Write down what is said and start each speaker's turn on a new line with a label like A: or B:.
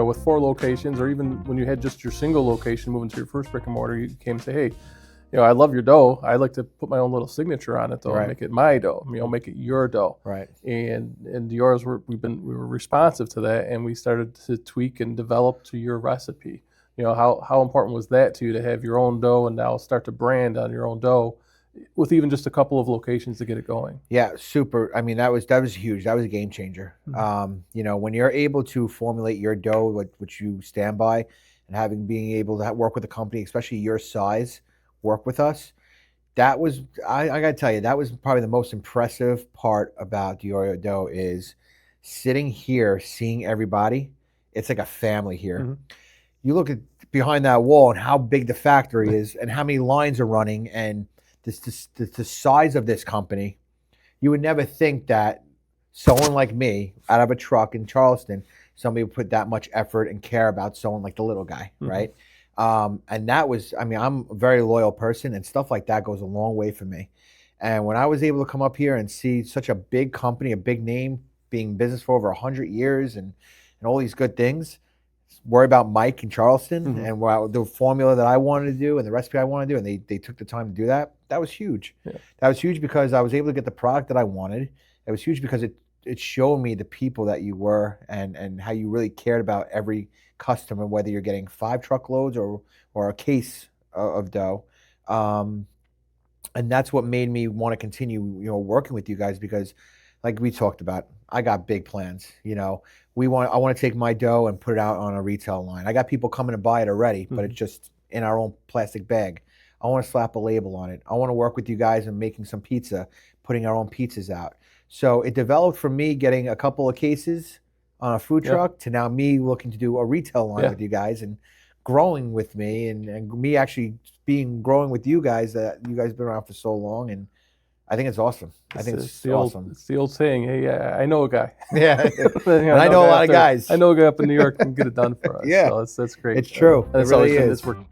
A: with 4 locations, or even when you had just your single location moving to your first brick and mortar, you came and say, hey, I love your dough. I like to put my own little signature on it, though.
B: Right.
A: Make it my dough. Make it your dough.
B: Right.
A: And DeIorio's, we were responsive to that, and we started to tweak and develop to your recipe. How important was that to you to have your own dough and now start to brand on your own dough, with even just a couple of locations to get it going?
B: Yeah, super. I mean, that was huge. That was a game changer.
A: Mm-hmm.
B: When you're able to formulate your dough, which you stand by, and being able to work with a company, especially your size, work with us. That was, I got to tell you, that was probably the most impressive part about DeIorio dough is sitting here, seeing everybody. It's like a family here.
A: Mm-hmm.
B: You look at behind that wall and how big the factory is and how many lines are running and the size of this company. You would never think that someone like me out of a truck in Charleston, somebody would put that much effort and care about someone like the little guy,
A: Mm-hmm.
B: right? And that was, I'm a very loyal person, and stuff like that goes a long way for me. And when I was able to come up here and see such a big company, a big name, being in business for over 100 years and all these good things, worry about Mike in Charleston
A: Mm-hmm.
B: and the formula that I wanted to do and the recipe I wanted to do, and they took the time to do that. That was huge.
A: Yeah.
B: That was huge because I was able to get the product that I wanted. It was huge because it showed me the people that you were and how you really cared about every customer, whether you're getting 5 truckloads or a case of dough. And that's what made me want to continue, working with you guys, because like we talked about, I got big plans. I want to take my dough and put it out on a retail line. I got people coming to buy it already, but it's just in our own plastic bag. I want to slap a label on it. I want to work with you guys and making some pizza, putting our own pizzas out. So it developed from me getting a couple of cases on a food truck to now me looking to do a retail line with you guys and growing with me and me actually growing with you guys, that you guys have been around for so long. And I think it's awesome. It's awesome.
A: It's the old saying, hey, I know a guy.
B: Yeah. And I know a lot of guys.
A: I know a guy up in New York can get it done for us.
B: Yeah.
A: So that's great.
B: It's true.
A: That's
B: it really
A: always
B: is.
A: It's working.